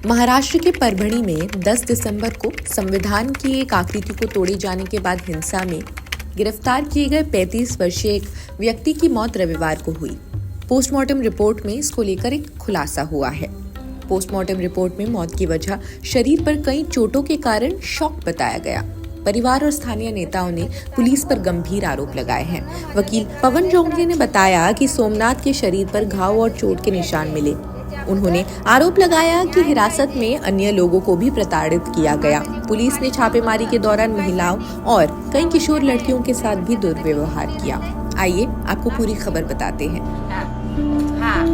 महाराष्ट्र के परभणी में 10 दिसंबर को संविधान की एक आकृति को तोड़े जाने के बाद हिंसा में गिरफ्तार किए गए 35 वर्षीय एक व्यक्ति की मौत रविवार को हुई। पोस्टमार्टम रिपोर्ट में इसको लेकर एक खुलासा हुआ है। पोस्टमार्टम रिपोर्ट में मौत की वजह शरीर पर कई चोटों के कारण शॉक बताया गया। परिवार और स्थानीय नेताओं ने पुलिस पर गंभीर आरोप लगाए हैं। वकील पवन जोंगले ने बताया कि सोमनाथ के शरीर पर घाव और चोट के निशान मिले। उन्होंने आरोप लगाया कि हिरासत में अन्य लोगों को भी प्रताड़ित किया गया। पुलिस ने छापेमारी के दौरान महिलाओं और कई किशोर लड़कियों के साथ भी दुर्व्यवहार किया। आइए आपको पूरी खबर बताते हैं। हाँ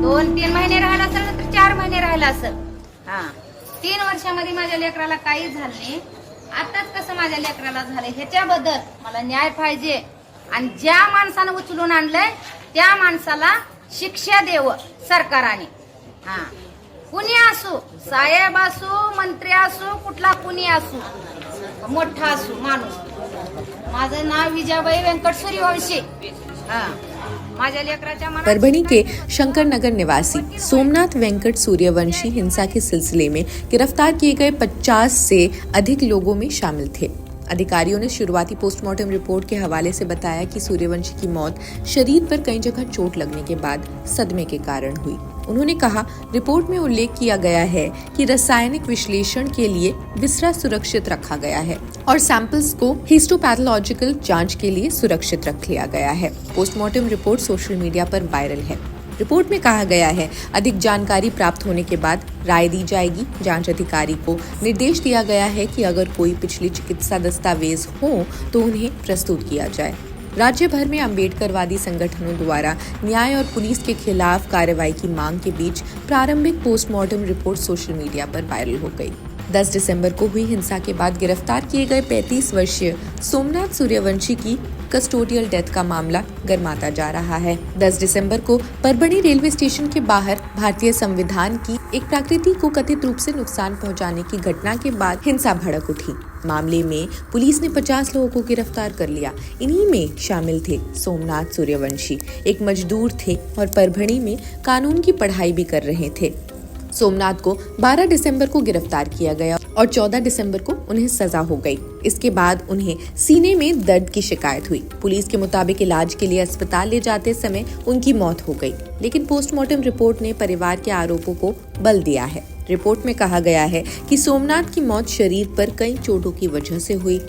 2-3 महिने राहिला असेल तर 4 महिने राहिला असेल। 3 वर्षामध्ये माझ्या लेकराला काही झालं नाही। आताच कसं माझ्या लेकराला झालं ह्याच्याबद्दल मला न्याय पाहिजे आणि ज्या माणसाने उचलून आणलंय त्या माणसाला शिक्षा देव सरकारने। कुणी असो, साहेब असो, मंत्री असो, कुठला कुणी असो, मोठा असो माणूस। माझं नाव विजयाबाई व्यंकट सूर्यवंशी। परभणी के शंकर नगर निवासी सोमनाथ वेंकट सूर्यवंशी हिंसा के सिलसिले में गिरफ्तार किए गए 50 से अधिक लोगों में शामिल थे। अधिकारियों ने शुरुआती पोस्टमार्टम रिपोर्ट के हवाले से बताया कि सूर्यवंशी की मौत शरीर पर कई जगह चोट लगने के बाद सदमे के कारण हुई। उन्होंने कहा, रिपोर्ट में उल्लेख किया गया है कि रासायनिक विश्लेषण के लिए विसरा सुरक्षित रखा गया है और सैंपल्स को हिस्टोपैथोलॉजिकल जांच के लिए सुरक्षित रख लिया गया है। पोस्टमार्टम रिपोर्ट सोशल मीडिया पर वायरल है। रिपोर्ट में कहा गया है, अधिक जानकारी प्राप्त होने के बाद राय दी जाएगी। जांच अधिकारी को निर्देश दिया गया है कि अगर कोई पिछली चिकित्सा दस्तावेज हो तो उन्हें प्रस्तुत किया जाए। राज्य भर में अम्बेडकरवादी संगठनों द्वारा न्याय और पुलिस के खिलाफ कार्रवाई की मांग के बीच प्रारंभिक पोस्टमार्टम रिपोर्ट सोशल मीडिया पर वायरल हो गई। 10 दिसंबर को हुई हिंसा के बाद गिरफ्तार किए गए 35 वर्षीय सोमनाथ सूर्यवंशी की कस्टोडियल डेथ का मामला गर्माता जा रहा है। 10 दिसंबर को परभणी रेलवे स्टेशन के बाहर भारतीय संविधान की एक प्रकृति को कथित रूप से नुकसान पहुंचाने की घटना के बाद हिंसा भड़क उठी। मामले में पुलिस ने 50 लोगों को गिरफ्तार कर लिया। इन्हीं में शामिल थे सोमनाथ सूर्यवंशी, एक मजदूर थे और परभणी में कानून की पढ़ाई भी कर रहे थे। सोमनाथ को 12 दिसंबर को गिरफ्तार किया गया और 14 दिसंबर को उन्हें सजा हो गई। इसके बाद उन्हें सीने में दर्द की शिकायत हुई। पुलिस के मुताबिक इलाज के लिए अस्पताल ले जाते समय उनकी मौत हो गई, लेकिन पोस्टमार्टम रिपोर्ट ने परिवार के आरोपों को बल दिया है। रिपोर्ट में कहा गया है कि सोमनाथ की मौत शरीर पर कई चोटों की वजह से हुई।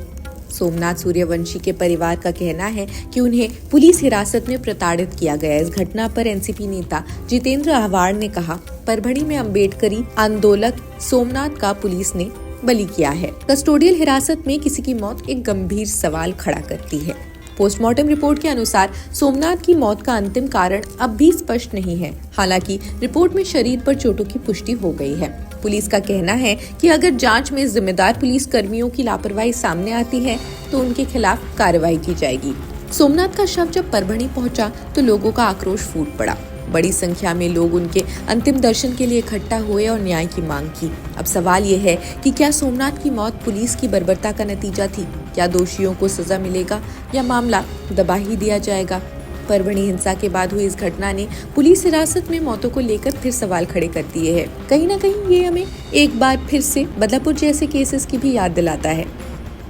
सोमनाथ सूर्यवंशी के परिवार का कहना है कि उन्हें पुलिस हिरासत में प्रताड़ित किया गया। इस घटना पर एनसीपी नेता जितेंद्र आव्हाड ने कहा, परभणी में अम्बेडकरी आंदोलक सोमनाथ का पुलिस ने बलि किया है। कस्टोडियल हिरासत में किसी की मौत एक गंभीर सवाल खड़ा करती है। पोस्टमार्टम रिपोर्ट के अनुसार सोमनाथ की मौत का अंतिम कारण अब भी स्पष्ट नहीं है। हालांकि रिपोर्ट में शरीर पर चोटों की पुष्टि हो गई है। पुलिस का कहना है कि अगर जांच में जिम्मेदार पुलिस कर्मियों की लापरवाही सामने आती है तो उनके खिलाफ कार्रवाई की जाएगी। सोमनाथ का शव जब परभणी पहुंचा तो लोगों का आक्रोश फूट पड़ा। बड़ी संख्या में लोग उनके अंतिम दर्शन के लिए इकट्ठा हुए और न्याय की मांग की। अब सवाल ये है कि क्या सोमनाथ की मौत पुलिस की बर्बरता का नतीजा थी? क्या दोषियों को सजा मिलेगा या मामला दबा ही दिया जाएगा? परभणी हिंसा के बाद हुई इस घटना ने पुलिस हिरासत में मौतों को लेकर फिर सवाल खड़े कर दिए हैं। कहीं न कहीं ये हमें एक बार फिर से बदलापुर जैसे केसेस की भी याद दिलाता है।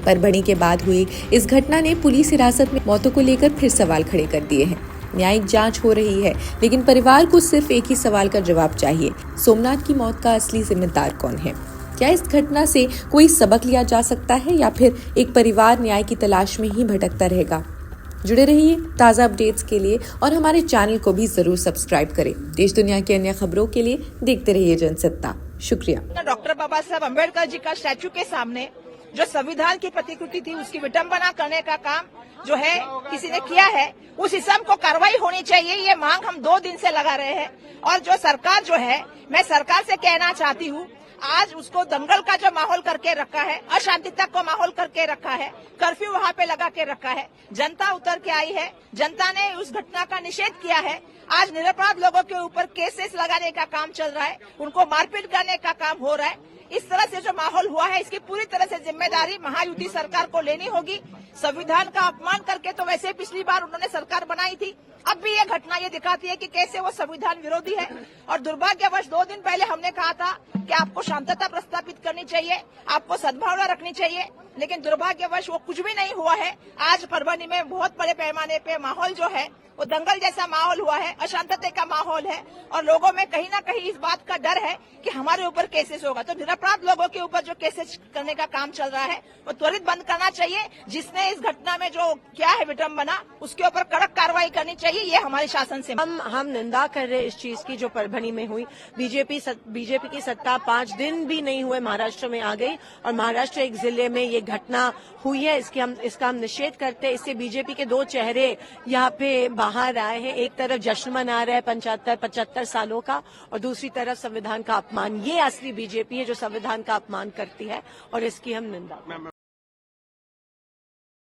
परभणी के बाद हुई इस घटना ने पुलिस हिरासत में मौतों को लेकर फिर सवाल खड़े कर दिए हैं। न्यायिक जांच हो रही है, लेकिन परिवार को सिर्फ एक ही सवाल का जवाब चाहिए, सोमनाथ की मौत का असली जिम्मेदार कौन है? क्या इस घटना से कोई सबक लिया जा सकता है या फिर एक परिवार न्याय की तलाश में ही भटकता रहेगा? जुड़े रहिए ताज़ा अपडेट्स के लिए और हमारे चैनल को भी जरूर सब्सक्राइब करें। देश दुनिया की अन्य खबरों के लिए देखते रहिए जनसत्ता। शुक्रिया। डॉक्टर बाबा साहब अम्बेडकर जी का स्टैचू के सामने जो संविधान की प्रतिकृति थी उसकी विडंबना करने का काम जो है किसी ने किया है, उस हिसाब को कार्रवाई होनी चाहिए। ये मांग हम 2 दिन से लगा रहे हैं और जो सरकार जो है, मैं सरकार से कहना चाहती हूँ, आज उसको दंगल का जो माहौल करके रखा है, अशांतिता को माहौल करके रखा है, कर्फ्यू वहाँ पे लगा के रखा है, जनता उतर के आई है, जनता ने उस घटना का निषेध किया है। आज निरपराध लोगों के ऊपर केसेस लगाने का काम चल रहा है, उनको मारपीट करने का काम हो रहा है। इस तरह से जो माहौल हुआ है, इसकी पूरी तरह से जिम्मेदारी महायुति सरकार को लेनी होगी। संविधान का अपमान करके तो वैसे पिछली बार उन्होंने सरकार बनाई थी, अब भी ये घटना ये दिखाती है कि कैसे वो संविधान विरोधी है। और दुर्भाग्यवश 2 दिन पहले हमने कहा था कि आपको शांतता प्रस्थापित करनी चाहिए, आपको सद्भावना रखनी चाहिए, लेकिन दुर्भाग्यवश वो कुछ भी नहीं हुआ है। आज परभणी में बहुत बड़े पैमाने पे माहौल जो है वो दंगल जैसा माहौल हुआ है, अशांतता का माहौल है और लोगों में कहीं ना कहीं इस बात का डर है कि हमारे ऊपर केसेस होगा। तो निरपराध लोगों के ऊपर जो केसेस करने का काम चल रहा है वो त्वरित बंद करना चाहिए। जिसने इस घटना में जो क्या है विडंबना, उसके ऊपर कड़क कार्रवाई करनी चाहिए। ये हमारे शासन से हम निंदा कर रहे इस चीज की जो परभणी में हुई। बीजेपी की सत्ता 5 दिन भी नहीं हुए महाराष्ट्र में आ गई और महाराष्ट्र एक जिले में ये घटना हुई है। इसका हम निषेध करते हैं। इससे बीजेपी के 2 चेहरे यहाँ पे बाहर आए हैं। एक तरफ जश्न मना रहा है 75 सालों का और दूसरी तरफ संविधान का अपमान। ये असली बीजेपी है जो संविधान का अपमान करती है और इसकी हम निंदा